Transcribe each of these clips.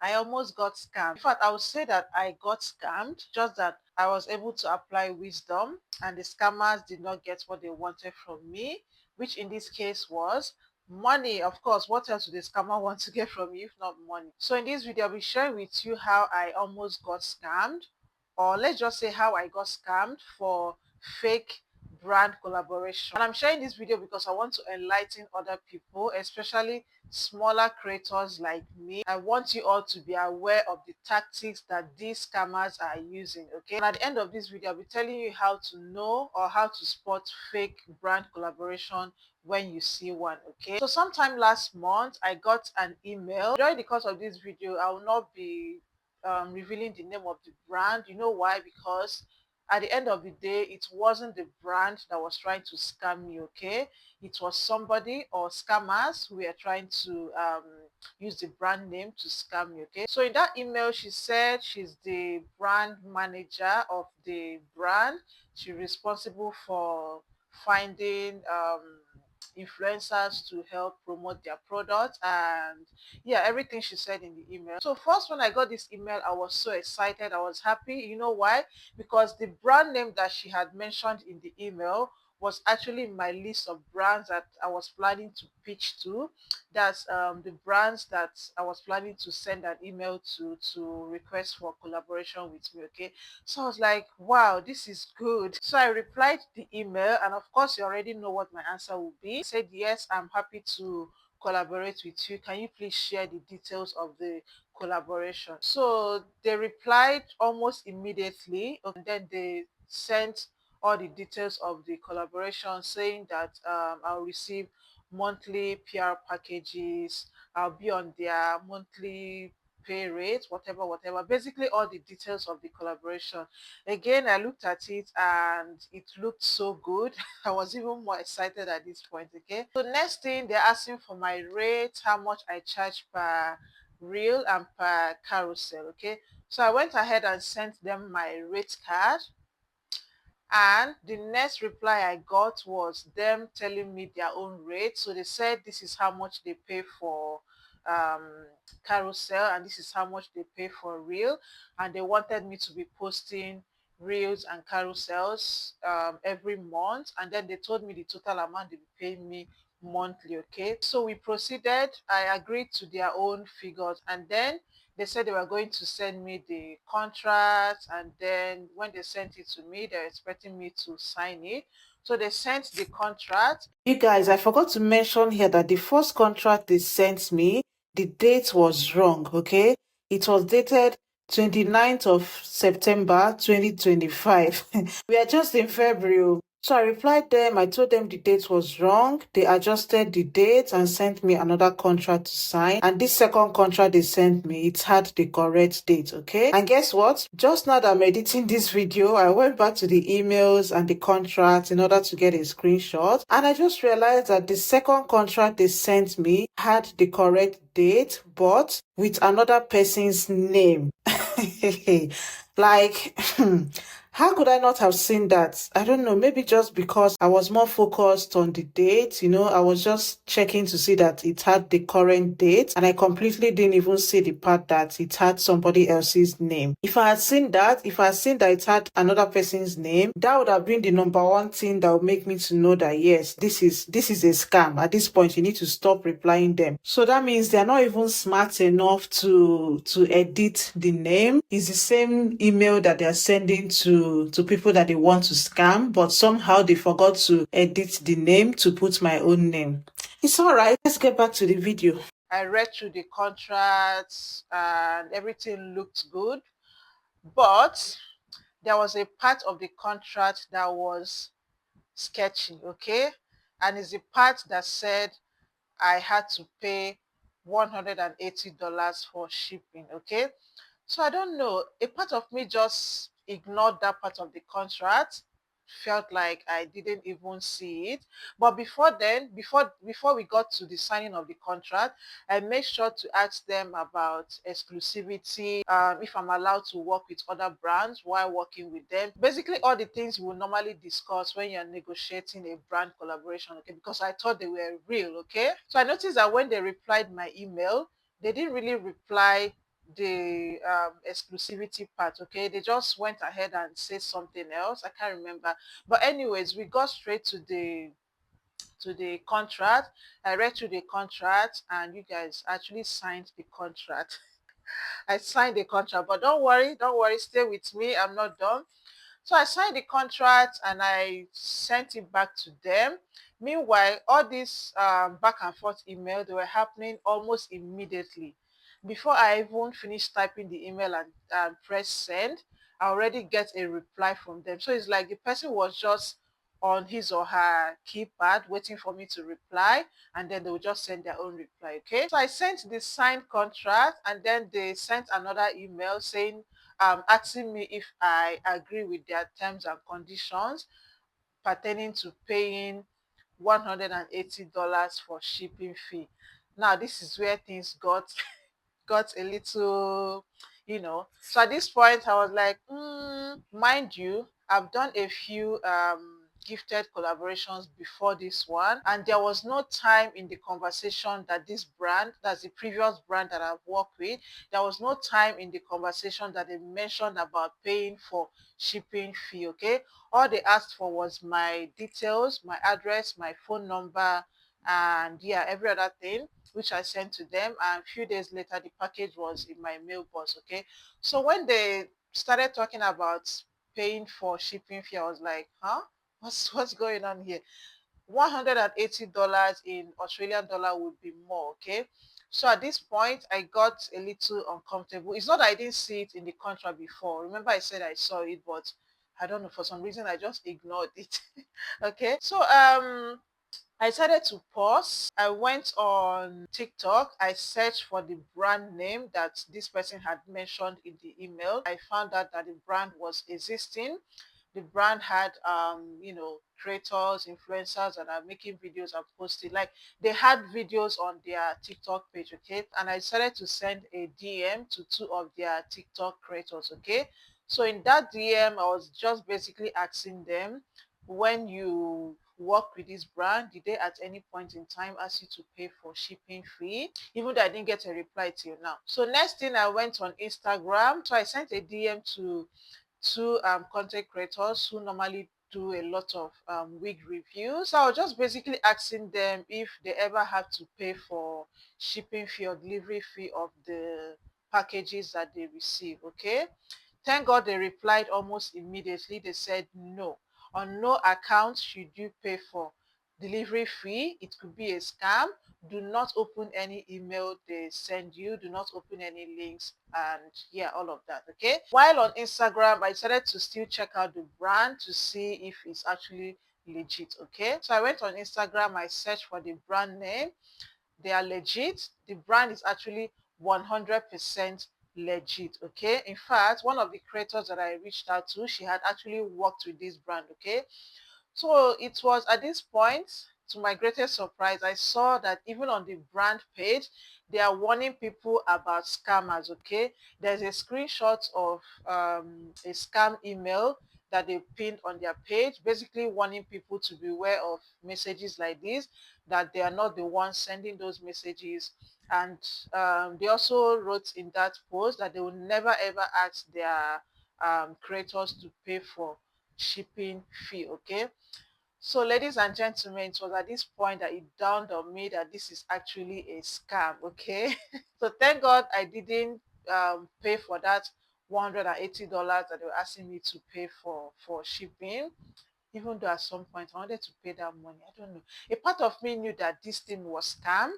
I almost got scammed. In fact, I would say that I got scammed, just that I was able to apply wisdom and the scammers did not get what they wanted from me, which in this case was money. Of course, what else would the scammer want to get from you if not money? So in this video, I'll be sharing with you how I almost got scammed, or let's just say how I got scammed for fake brand collaboration. And I'm sharing this video because I want to enlighten other people, especially smaller creators like me. I want you all to be aware of the tactics that these scammers are using. Okay, and at the end of this video, I'll be telling you how to know or how to spot fake brand collaboration when you see one. Okay, so sometime last month I got an email. During the course of this video, I will not be revealing the name of the brand. You know why? Because at the end of the day, it wasn't the brand that was trying to scam me. Okay, it was somebody or scammers who were trying to use the brand name to scam me. Okay, so in that email, she said she's the brand manager of the brand. She's responsible for finding influencers to help promote their product, and yeah, everything she said in the email. So first, when I got this email, I was so excited. I was happy. You know why? Because the brand name that she had mentioned in the email was actually in my list of brands that I was planning to pitch to. That's the brands that I was planning to send an email to request for collaboration with me. Okay, so I was like, wow, this is good. So I replied the email, and of course, you already know what my answer will be. I said, yes, I'm happy to collaborate with you. Can you please share the details of the collaboration? So they replied almost immediately, and then they sent all the details of the collaboration, saying that I'll receive monthly PR packages, I'll be on their monthly pay rate, whatever. Basically, all the details of the collaboration. Again, I looked at it and it looked so good. I was even more excited at this point. Okay. So next thing, they're asking for my rate, how much I charge per reel and per carousel. Okay. So I went ahead and sent them my rate card, and the next reply I got was them telling me their own rate. So they said this is how much they pay for carousel and this is how much they pay for reel. And they wanted me to be posting reels and carousels every month. And then they told me the total amount they be paying me monthly. Okay. So we proceeded. I agreed to their own figures. And then they said they were going to send me the contract, and then when they sent it to me, they're expecting me to sign it. So they sent the contract. You guys, I forgot to mention here that the first contract they sent me, the date was wrong. Okay, it was dated 29th of September 2025. We are just in February. So I replied them, I told them the date was wrong. They adjusted the date and sent me another contract to sign. And this second contract they sent me, it had the correct date, okay? And guess what? Just now that I'm editing this video, I went back to the emails and the contract in order to get a screenshot. And I just realized that the second contract they sent me had the correct date, but with another person's name. Like, how could I not have seen that? I don't know, maybe just because I was more focused on the date, I was just checking to see that it had the current date, and I completely didn't even see the part that it had somebody else's name. If I had seen that, it had another person's name, that would have been the number one thing that would make me to know that yes, this is a scam. At this point, you need to stop replying them. So that means they're not even smart enough to edit the name. It's the same email that they're sending to people that they want to scam, but somehow they forgot to edit the name to put my own name. It's all right. Let's get back to the video. I read through the contracts and everything looked good, but there was a part of the contract that was sketchy, okay? And it's the part that said I had to pay $180 for shipping, okay? So I don't know. A part of me just ignored that part of the contract, felt like I didn't even see it. But before then, before we got to the signing of the contract, I made sure to ask them about exclusivity, if I'm allowed to work with other brands while working with them. Basically, all the things you will normally discuss when you're negotiating a brand collaboration, okay? Because I thought they were real, okay? So I noticed that when they replied my email, they didn't really reply the exclusivity part. Okay, they just went ahead and said something else. I can't remember, but anyways, we got straight to the contract. I read through the contract, and you guys actually signed the contract. I signed the contract, but don't worry, stay with me. I'm not done. So I signed the contract and I sent it back to them. Meanwhile, all this back and forth email, they were happening almost immediately. Before I even finished typing the email and press send, I already get a reply from them. So it's like the person was just on his or her keypad waiting for me to reply, and then they will just send their own reply. Okay, so I sent the signed contract, and then they sent another email saying asking me if I agree with their terms and conditions pertaining to paying $180 for shipping fee. Now this is where things got a little, So at this point, I was like, mind you, I've done a few gifted collaborations before this one, and there was no time in the conversation that this brand, that's the previous brand that I've worked with, there was no time in the conversation that they mentioned about paying for shipping fee. Okay, all they asked for was my details, my address, my phone number, and yeah, every other thing, which I sent to them. And a few days later, the package was in my mailbox. Okay. So when they started talking about paying for shipping fee, I was like, huh? What's going on here? $180 in Australian dollar would be more. Okay. So at this point, I got a little uncomfortable. It's not that I didn't see it in the contract before. Remember, I said I saw it, but I don't know, for some reason I just ignored it. Okay. So I decided to pause. I went on TikTok. I searched for the brand name that this person had mentioned in the email. I found out that the brand was existing. The brand had creators, influencers that are making videos and posting. Like, they had videos on their TikTok page. Okay, and I decided to send a DM to two of their TikTok creators. Okay, so in that DM, I was just basically asking them, when you work with this brand, did they at any point in time ask you to pay for shipping fee? Even though I didn't get a reply till now. So next thing, I went on Instagram. So I sent a DM to two content creators who normally do a lot of wig reviews. So I was just basically asking them if they ever had to pay for shipping fee or delivery fee of the packages that they receive. Okay. Thank God they replied almost immediately. They said no. On no account should you pay for delivery fee. It could be a scam. Do not open any email they send you. Do not open any links, and yeah, all of that. Okay. While on Instagram, I decided to still check out the brand to see if it's actually legit. Okay. So I went on Instagram, I searched for the brand name. They are legit. The brand is actually 100% legit. Okay. In fact, one of the creators that I reached out to, she had actually worked with this brand. Okay. So it was at this point, to my greatest surprise, I saw that even on the brand page, they are warning people about scammers. Okay, there's a screenshot of a scam email that they pinned on their page, basically warning people to beware of messages like this, that they are not the ones sending those messages. And they also wrote in that post that they will never ever ask their creators to pay for shipping fee. Okay, so ladies and gentlemen, it was at this point that it dawned on me that this is actually a scam. Okay, so thank God I didn't pay for that $180 that they were asking me to pay for shipping, even though at some point I wanted to pay that money. I don't know, a part of me knew that this thing was scam,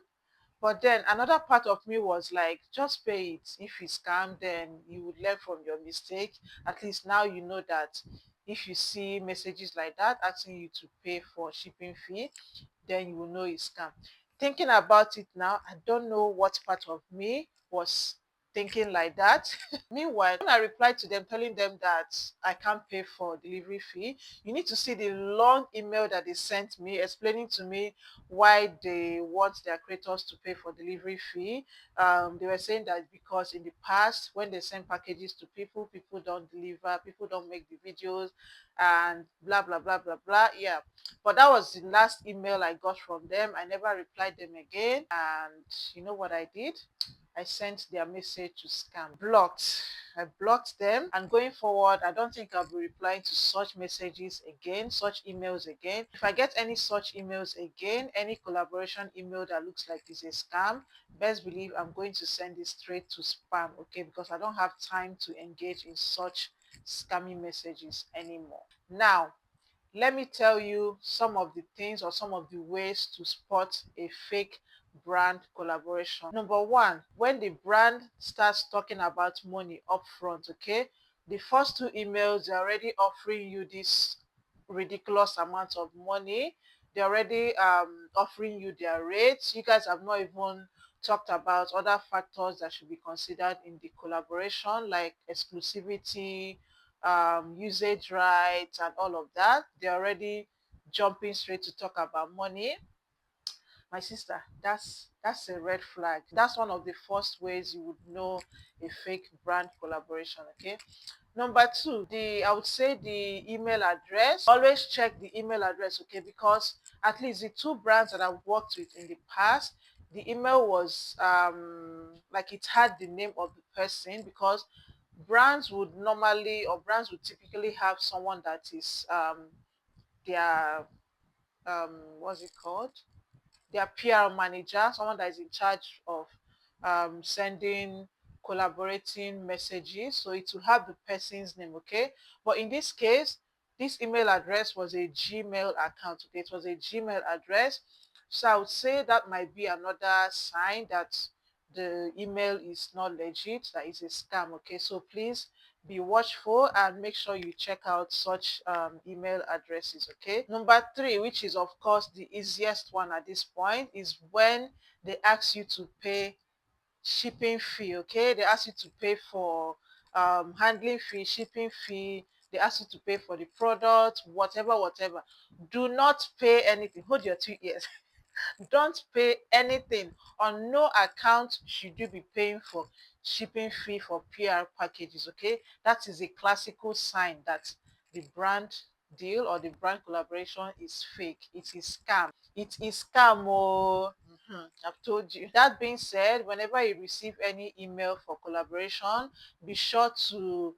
but then another part of me was like, just pay it. If it's scam, then you would learn from your mistake. At least now you know that if you see messages like that asking you to pay for shipping fee, then you will know it's scam. Thinking about it now, I don't know what part of me was thinking like that. Meanwhile, when I replied to them telling them that I can't pay for delivery fee, you need to see the long email that they sent me explaining to me why they want their creators to pay for delivery fee. They were saying that because in the past, when they send packages to people, people don't deliver, people don't make the videos, and blah blah blah blah blah. Yeah, but that was the last email I got from them. I never replied them again, and you know what I did? I sent their message to scam. Blocked. I blocked them, and going forward, I don't think I'll be replying to such messages again, such emails again. If I get any such emails again, any collaboration email that looks like it's a scam, best believe I'm going to send it straight to spam, okay? Because I don't have time to engage in such scammy messages anymore. Now, let me tell you some of the things or some of the ways to spot a fake brand collaboration. Number one, when the brand starts talking about money upfront, okay, the first two emails, they're already offering you this ridiculous amount of money. They're already offering you their rates. You guys have not even talked about other factors that should be considered in the collaboration, like exclusivity, usage rights, and all of that. They're already jumping straight to talk about money. My sister, that's a red flag. That's one of the first ways you would know a fake brand collaboration. Okay. Number two, the I would say the email address. Always check the email address, okay? Because at least the two brands that I've worked with in the past, the email was like it had the name of the person, because brands would typically have someone that is their what's it called, their PR manager, someone that is in charge of sending collaborating messages. So it will have the person's name, okay? But in this case, this email address was a Gmail account, okay? It was a Gmail address. So I would say that might be another sign that the email is not legit, that is a scam, okay? So please be watchful and make sure you check out such email addresses, okay? Number three, which is of course the easiest one at this point, is when they ask you to pay shipping fee, okay? They ask you to pay for handling fee, shipping fee. They ask you to pay for the product, whatever. Do not pay anything. Hold your 2 ears. Don't pay anything. On no account should you be paying for shipping fee for PR packages, okay? That is a classical sign that the brand deal or the brand collaboration is fake. It is scam. It is scam. Oh, I've told you. That being said, whenever you receive any email for collaboration, be sure to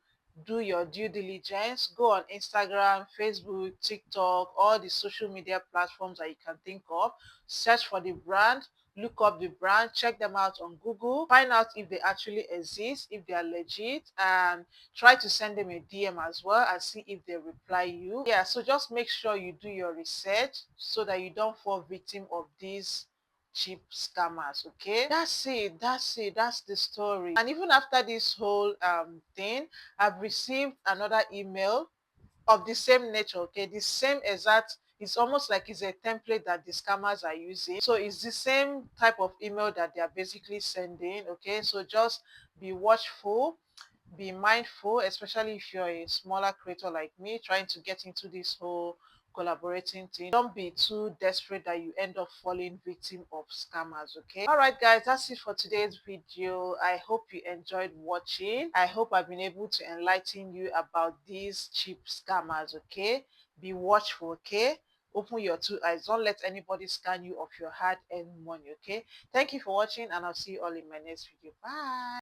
do your due diligence. Go on Instagram, Facebook, TikTok, all the social media platforms that you can think of. Search for the brand, look up the brand, check them out on Google, find out if they actually exist, if they are legit, and try to send them a DM as well and see if they reply you. Yeah, so just make sure you do your research so that you don't fall victim of these cheap scammers. Okay, that's the story. And even after this whole thing, I've received another email of the same nature, okay? The same exact, it's almost like it's a template that the scammers are using. So it's the same type of email that they are basically sending, okay? So just be watchful, be mindful, especially if you're a smaller creator like me trying to get into this whole collaborating thing. Don't be too desperate that you end up falling victim of scammers, okay? All right, guys, that's it for today's video. I hope you enjoyed watching. I hope I've been able to enlighten you about these cheap scammers, okay? Be watchful, okay? Open your two eyes. Don't let anybody scam you of your hard-earned money, okay? Thank you for watching, and I'll see you all in my next video. Bye.